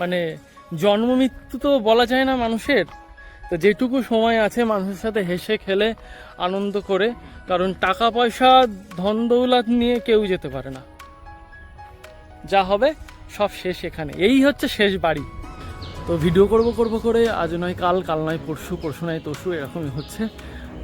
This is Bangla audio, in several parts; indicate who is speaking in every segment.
Speaker 1: মানে জন্ম মৃত্যু তো বলা যায় না মানুষের, তো যেটুকু সময় আছে মানুষের সাথে হেসে খেলে আনন্দ করে, কারণ টাকা পয়সা ধন দৌলত নিয়ে কেউ যেতে পারে না, যা হবে সব শেষ এখানে, এই হচ্ছে শেষ বাড়ি। তো ভিডিও করব করে আজ নয় কাল, কাল নয় পরশু, পরশু নয় তরশু, এরকমই হচ্ছে।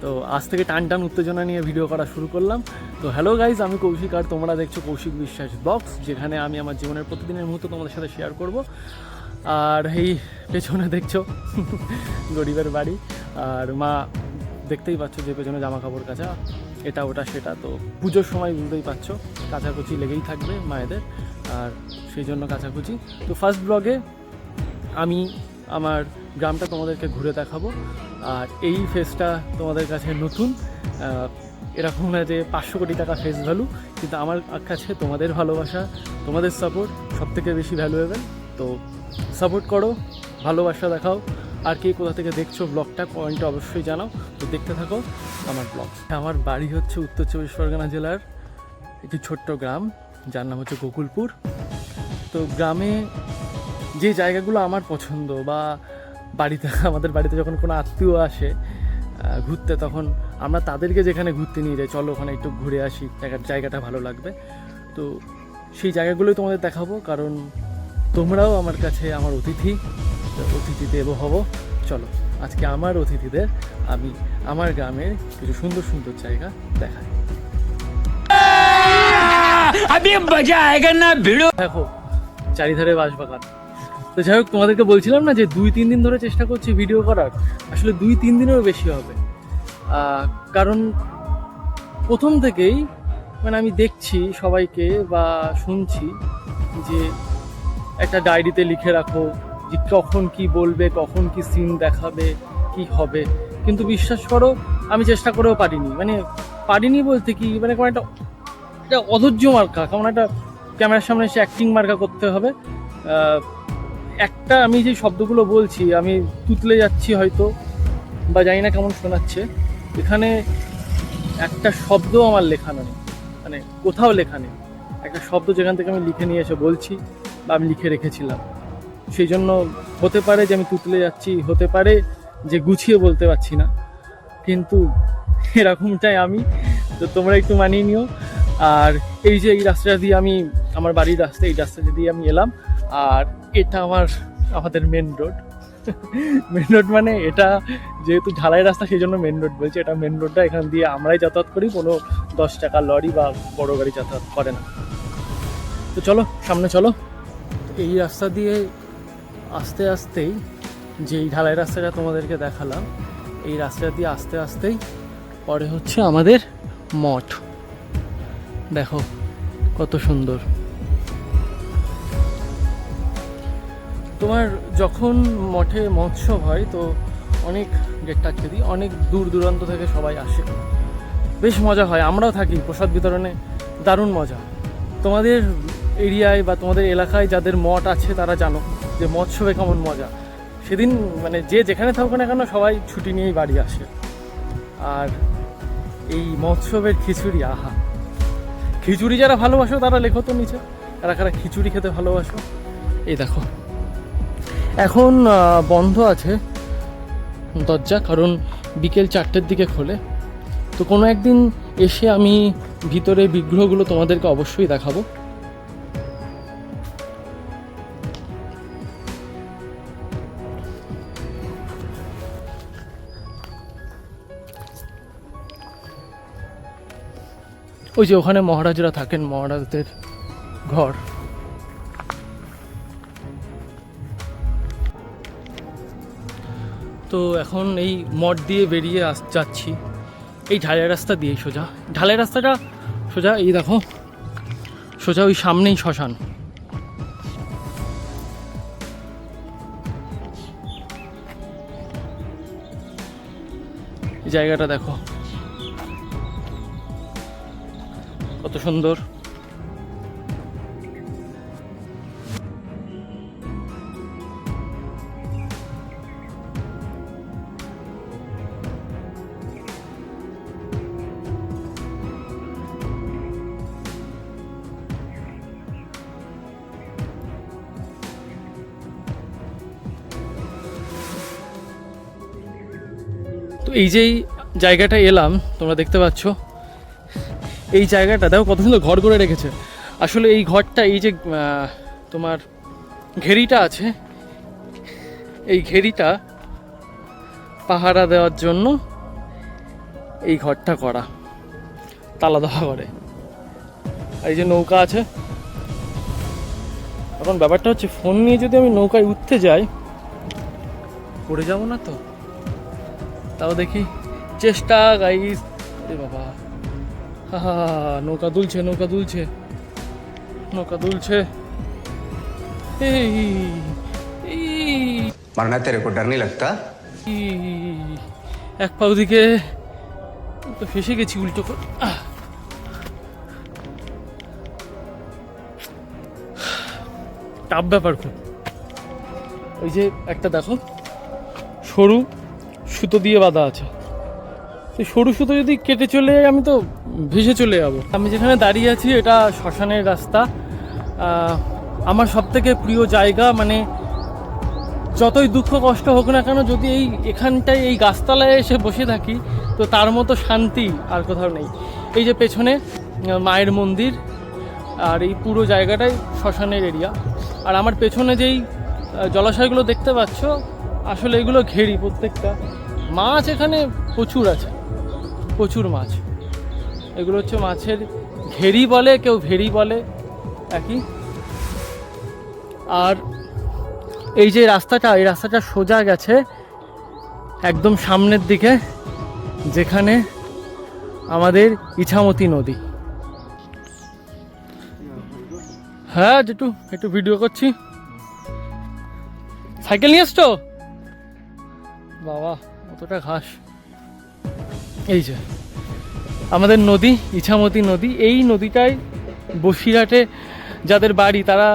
Speaker 1: তো আজ থেকে টান টান উত্তেজনা নিয়ে ভিডিও করা শুরু করলাম। তো হ্যালো গাইজ, আমি কৌশিক আর তোমরা দেখছো কৌশিক বিশ্বাস ব্লগস, যেখানে আমি আমার জীবনের প্রতিদিনের মুহূর্ত তোমাদের সাথে শেয়ার করব। আর এই পেছনে দেখছো গরিবের বাড়ি, আর মা দেখতেই পাচ্ছ যে পেছনে জামা কাপড় কাচা, এটা ওটা সেটা। তো পুজোর সময় বুঝতেই পারছো কাচাকুচি লেগেই থাকবে মায়েদের, আর সেই জন্য কাচাকুচি। তো ফার্স্ট ব্লগে আমি আমার গ্রামটা তোমাদেরকে ঘুরে দেখাবো, আর এই ফেসটা তোমাদের কাছে নতুন। এরকম না যে 500 কোটি টাকা ফেস ভ্যালু, কিন্তু আমার কাছে তোমাদের ভালোবাসা, তোমাদের সাপোর্ট সবথেকে বেশি ভ্যালুয়েবল। তো সাপোর্ট করো, ভালোবাসা দেখাও, আর কে কোথা থেকে দেখছো ব্লগটা কমেন্টে অবশ্যই জানাও। তো দেখতে থাকো আমার ব্লগ। আমার বাড়ি হচ্ছে উত্তর চব্বিশ পরগনা জেলার একটি ছোট্ট গ্রাম, যার নাম হচ্ছে গোকুলপুর। তো গ্রামে যে জায়গাগুলো আমার পছন্দ, বা বাড়িতে আমাদের বাড়িতে যখন কোনো আত্মীয় আসে ঘুরতে, তখন আমরা তাদেরকে যেখানে ঘুরতে নিয়ে যাই, চলো ওখানে একটু ঘুরে আসি, জায়গাটা ভালো লাগবে। তো সেই জায়গাগুলোই তোমাদের দেখাবো, কারণ তোমরাও আমার কাছে আমার অতিথি, অতিথি দেব হব। চলো আজকে আমার অতিথিদের আমি আমার গ্রামের কিছু সুন্দর সুন্দর জায়গা দেখাই। দেখো চারিধারে বাঁশবাগান। তো যাই হোক, তোমাদেরকে বলছিলাম না যে 2-3 দিন ধরে চেষ্টা করছি ভিডিও করার, আসলে 2-3 দিনেরও বেশি হবে। কারণ প্রথম থেকেই মানে আমি দেখছি সবাইকে বা শুনছি যে একটা ডায়েরিতে লিখে রাখো যে কখন কি বলবে, কখন কি সিন দেখাবে, কি হবে। কিন্তু বিশ্বাস করো আমি চেষ্টা করেও পারিনি, মানে পারিনি বলতে কি, মানে কোনো একটা অধৈর্য মার্কা, কেমন একটা ক্যামেরার সামনে এসে অ্যাক্টিং মার্কা করতে হবে। একটা আমি যে শব্দগুলো বলছি, আমি তুতলে যাচ্ছি হয়তো, বা জানি না কেমন শোনাচ্ছে, এখানে একটা শব্দ আমার লেখা নেই, মানে কোথাও লেখা নেই একটা শব্দ যেখান থেকে আমি লিখে নিয়ে এসে বলছি বা আমি লিখে রেখেছিলাম। সেই জন্য হতে পারে যে আমি তুতলে যাচ্ছি, হতে পারে যে গুছিয়ে বলতে পারছি না, কিন্তু এরকমটাই আমি। তো তোমরা একটু মানিয়ে নিও। আর এই যে এই রাস্তাটা দিয়ে আমি, আমার বাড়ির রাস্তা, এই রাস্তাটা দিয়ে আমি এলাম, আর এটা আমাদের মেন রোড। মেন রোড মানে এটা যেহেতু ঢালাই রাস্তা সেই জন্য মেন রোড বলছি, এটা মেন রোডটা, এখান দিয়ে আমরাই যাতায়াত করি, কোনো 10 টাকার লরি বা বড় গাড়ি যাতায়াত করে না। তো চলো সামনে চলো। এই রাস্তা দিয়ে আস্তে আস্তেই, যে এই ঢালাই রাস্তাটা তোমাদেরকে দেখালাম, এই রাস্তা দিয়ে আস্তে আস্তেই পরে হচ্ছে আমাদের মঠ। দেখো কত সুন্দর। তোমার যখন মঠে মহোৎসব হয়, তো অনেক গেটটা দিই, অনেক দূর দূরান্ত থেকে সবাই আসে, বেশ মজা হয়। আমরাও থাকি, প্রসাদ বিতরণে দারুণ মজা। তোমাদের এরিয়ায় বা তোমাদের এলাকায় যাদের মঠ আছে তারা জানো যে মহোৎসবে কেমন মজা। সেদিন মানে যে যেখানে থাকুক না কেন সবাই ছুটি নিয়েই বাড়ি আসে। আর এই মহোৎসবের খিচুড়ি, আহা! খিচুড়ি যারা ভালোবাসো তারা লেখো তো নিচে, কারা কারা খিচুড়ি খেতে ভালোবাসো। এই দেখো এখন বন্ধ আছে দরজা, কারণ বিকেল 4টের দিকে খোলে। তো কোনো একদিন এসে আমি ভিতরে বিগ্রহগুলো তোমাদেরকে অবশ্যই দেখাবো। ওই যে ওখানে মহারাজরা থাকেন, মহারাজদের ঘর। তো এখন এই মঠ দিয়ে বেরিয়ে যাচ্ছি, এই ঢালাই রাস্তা দিয়ে, সোজা ঢালাই রাস্তাটা সোজা, এই দেখো সোজা ওই সামনেই শ্মশান। এই জায়গাটা দেখো কত সুন্দর। তো এই যেই জায়গাটা এলাম তোমরা দেখতে পাচ্ছ, এই জায়গাটা দেখো কত সুন্দর ঘর করে রেখেছে। আসলে এই ঘরটা, এই যে তোমার ঘেরিটা আছে, এই ঘেরিটা পাহারা দেওয়ার জন্য এই ঘরটা করা, তালা দেওয়া করে। আর এই যে নৌকা আছে। এখন ব্যাপারটা হচ্ছে ফোন নিয়ে যদি আমি নৌকায় উঠতে যাই পড়ে যাব না তো, তাও দেখি চেষ্টা গাইস। আরে বাবা, হা হা, নৌকা দুলছে, নৌকা দুলছে, নৌকা দুলছে।
Speaker 2: मरना तेरे को डर नहीं लगता?
Speaker 1: এক পাও দিকে তো ফেসে গেছি উল্টো করে। টাফ ব্যাপার খুব। ওই যে একটা দেখো সরু সুতো দিয়ে বাঁধা আছে, সেই সরু সুতো যদি কেটে চলে যায় আমি তো ভেসে চলে যাব। আমি যেখানে দাঁড়িয়ে আছি এটা শ্মশানের রাস্তা। আমার সবথেকে প্রিয় জায়গা, মানে যতই দুঃখ কষ্ট হোক না কেন, যদি এখানটায় এই গাছতলায় এসে বসে থাকি তো তার মতো শান্তি আর কোথাও নেই। এই যে পেছনে মায়ের মন্দির, আর এই পুরো জায়গাটাই শ্মশানের এরিয়া। আর আমার পেছনে যেই জলাশয়গুলো দেখতে পাচ্ছ আসলে এগুলো ঘেরি প্রত্যেকটা। মাছ এখানে প্রচুর আছে, প্রচুর মাছ। এগুলো হচ্ছে মাছের ঘেরি বলে, কেউ ভেরি বলে, একই। আর এই যে রাস্তাটা, এই রাস্তাটা সোজা গেছে একদম সামনের দিকে, যেখানে আমাদের ইছামতি নদী। হ্যাঁ যেটু একটু ভিডিও করছি। সাইকেল নিয়ে এসছো বাবা, অতটা ঘাস। এই যে আমাদের নদী, ইছামতি নদী। এই নদীটাই বসিরহাটে যাদের বাড়ি তারা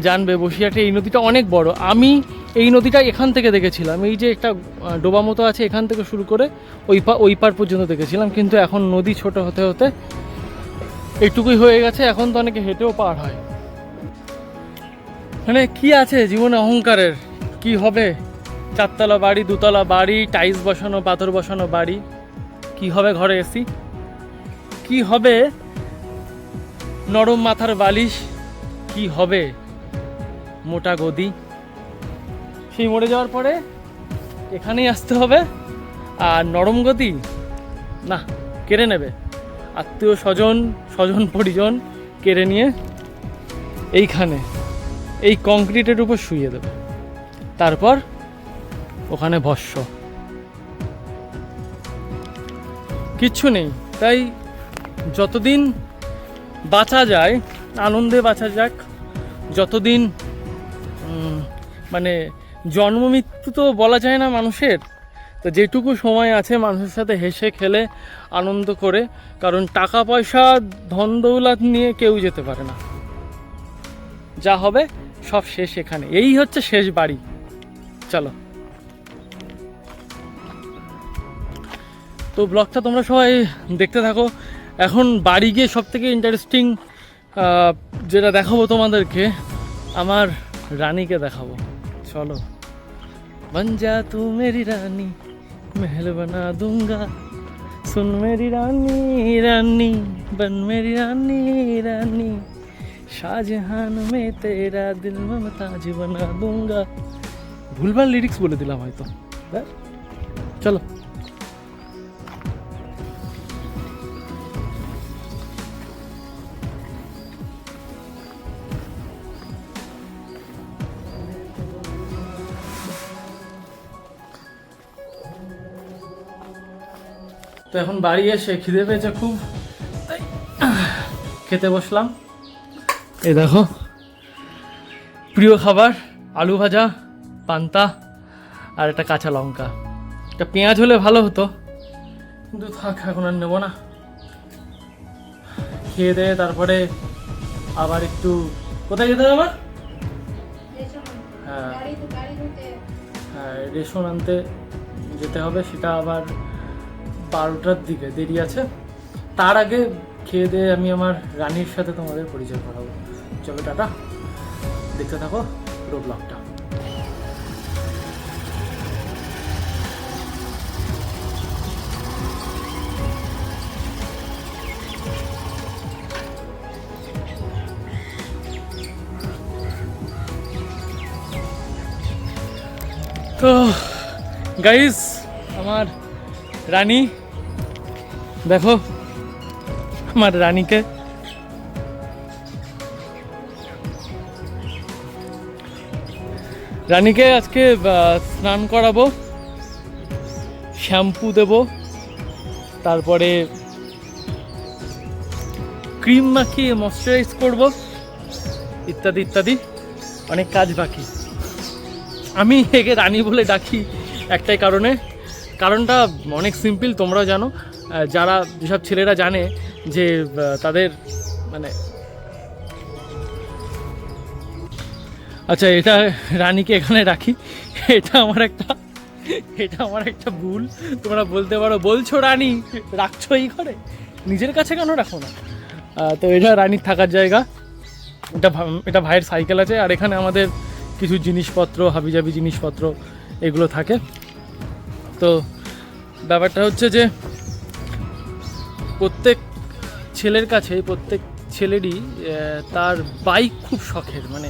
Speaker 1: জানবে, বসিরহাটে এই নদীটা অনেক বড়। আমি এই নদীটা এখান থেকে দেখেছিলাম, এই যে একটা ডোবা মতো আছে, এখান থেকে শুরু করে ওই পার পর্যন্ত দেখেছিলাম। কিন্তু এখন নদী ছোট হতে হতে এইটুকুই হয়ে গেছে, এখন তো অনেকে হেঁটেও পার হয়। মানে কি আছে জীবনে অহংকারের? কি হবে চারতলা বাড়ি, দুতলা বাড়ি, টাইলস বসানো, পাথর বসানো বাড়ি? কি হবে ঘরে এসি? কি হবে নরম মাথার বালিশ? কি হবে মোটা গদি? সেই মরে যাওয়ার পরে এখানেই আসতে হবে। আর নরম গদি না, কেড়ে নেবে আত্মীয় স্বজন, স্বজন পরিজন কেড়ে নিয়ে এইখানে এই কংক্রিটের উপর শুইয়ে দেবে, তারপর ওখানে ভস্য, কিচ্ছু নেই। তাই যতদিন বাঁচা যায় আনন্দে বাঁচা যাক, যতদিন মানে জন্ম মৃত্যু তো বলা যায় না মানুষের, তো যেটুকু সময় আছে মানুষের সাথে হেসে খেলে আনন্দ করে, কারণ টাকা পয়সা ধন দৌলত নিয়ে কেউ যেতে পারে না। যা হবে সব শেষ এখানে, এই হচ্ছে শেষ বাড়ি। চলো, তো ব্লগটা তোমরা সবাই দেখতে থাকো। এখন বাড়ি গিয়ে সব থেকে ইন্টারেস্টিং যেটা দেখাবো তোমাদেরকে, আমার রানীকে দেখাবো। চলো, বন যা তু মেরি রানী, महल बना दूंगा, सुन मेरी रानी रानी, बन मेरी रानी रानी, शाहजहान में तेरा दिल मुमताज बना दूंगा। ভুলভাল লিরিক্স বলে দিলাম হয়তো। চলো, তো এখন বাড়ি এসে খিদে পেয়েছে খুব, তাই খেতে বসলাম। এই দেখো প্রিয় খাবার, আলু ভাজা, পান্তা আর একটা কাঁচা লঙ্কা। একটা পেঁয়াজ হলে ভালো হতো, কিন্তু থাক, এখন আর নেবো না। খেয়ে দিয়ে তারপরে আবার একটু কোথায় যেতে হবে আমার? হ্যাঁ হ্যাঁ, রেশন আনতে যেতে হবে, সেটা আবার 12টার দিকে, দেরি আছে। তার আগে খেয়ে দিয়ে আমি আমার রানীর সাথে তোমাদের পরিচয় করাবো। চলো টাটা, দেখতে থাকো পুরো ব্লগটা। তো গাইস, আমার রানী দেখো, আমার রানীকে আজকে স্নান করাবো, শ্যাম্পু দেব, তারপরে ক্রিম মাখিয়ে ময়শ্চারাইজ করব, ইত্যাদি ইত্যাদি অনেক কাজ বাকি। আমি একে রানী বলে ডাকি একটাই কারণটা অনেক সিম্পল, তোমরা জানো। যারা যেসব ছেলেরা জানে যে তাদের মানে আচ্ছা, এটা রানীকে এখানে রাখি, এটা আমার একটা ভুল। তোমরা বলতে পারো, বলছো রানী রাখছো এই ঘরে, নিজের কাছে কেন রাখো না? তো এটা রানীর থাকার জায়গা। এটা ভাইয়ের সাইকেল আছে, আর এখানে আমাদের কিছু জিনিসপত্র, হাবিজাবি জিনিসপত্র এগুলো থাকে। তো ব্যাপারটা হচ্ছে যে প্রত্যেক ছেলেরই তার বাইক খুব শখের। মানে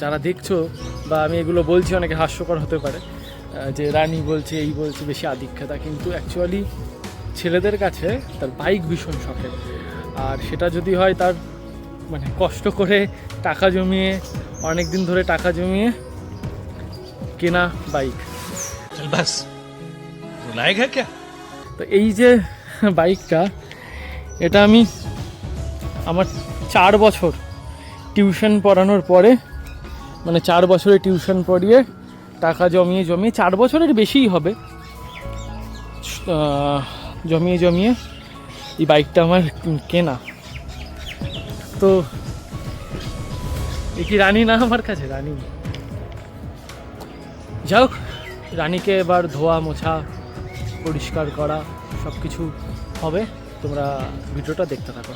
Speaker 1: যারা দেখছো বা আমি এগুলো বলছি, অনেকে হাস্যকর হতে পারে যে রানী বলছে, এই বলছে, বেশি আধিক্যতা, কিন্তু অ্যাকচুয়ালি ছেলেদের কাছে তার বাইক ভীষণ শখের। আর সেটা যদি হয় তার মানে কষ্ট করে টাকা জমিয়ে, অনেক দিন ধরে টাকা জমিয়ে কেনা বাইক।
Speaker 2: বাস লায়েগা ক্যা?
Speaker 1: তো এই যে বাইকটা, এটা আমি আমার 4 বছর টিউশন পড়ানোর পরে, মানে 4 বছরে টিউশন পড়িয়ে টাকা জমিয়ে 4 বছরের বেশিই হবে, জমিয়ে এই বাইকটা আমার কেনা। তো এ কি রানী না আমার কাছে? রানী। যাই হোক, রানীকে এবার ধোয়া, মোছা, পরিষ্কার করা সব কিছু হবে। তোমরা ভিডিওটা দেখতে থাকো।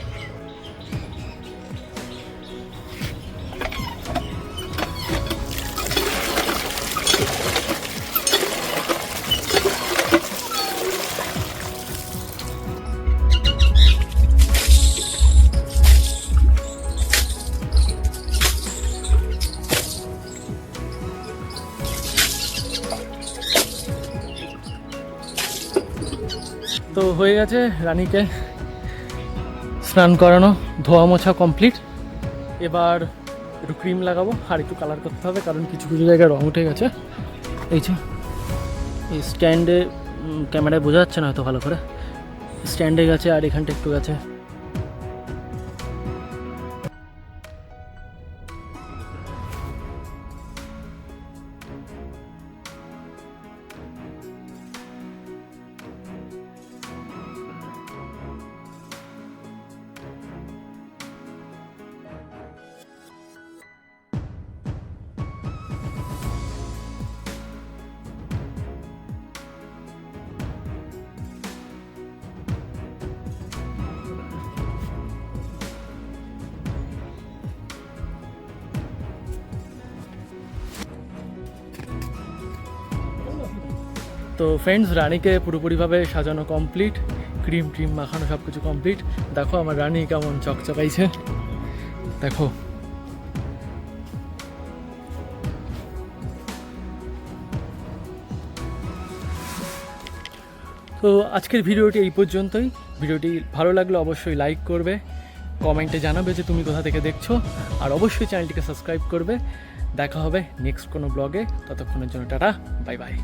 Speaker 1: তো হয়ে গেছে রানীকে স্নান করানো, ধোয়া মোছা কমপ্লিট। এবার একটু ক্রিম লাগাবো আর একটু কালার করতে হবে, কারণ কিছু জায়গায় রং উঠে গেছে। এই যে এই স্ট্যান্ডে, ক্যামেরায় বোঝা যাচ্ছে না হয়তো ভালো করে, স্ট্যান্ডে গেছে আর এখানটা একটু গেছে। তো ফ্রেন্ডস, রানীকে পুরোপুরিভাবে সাজানো কমপ্লিট, ক্রিম মাখানো সব কিছু কমপ্লিট। দেখো আমার রানী কেমন চকচকাইছে, দেখো। তো আজকের ভিডিওটি এই পর্যন্তই। ভিডিওটি ভালো লাগলে অবশ্যই লাইক করবে, কমেন্টে জানাবে যে তুমি কোথা থেকে দেখছো, আর অবশ্যই চ্যানেলটিকে সাবস্ক্রাইব করবে। দেখা হবে নেক্সট কোনো ব্লগে, ততক্ষণের জন্য টাটা, বাই বাই।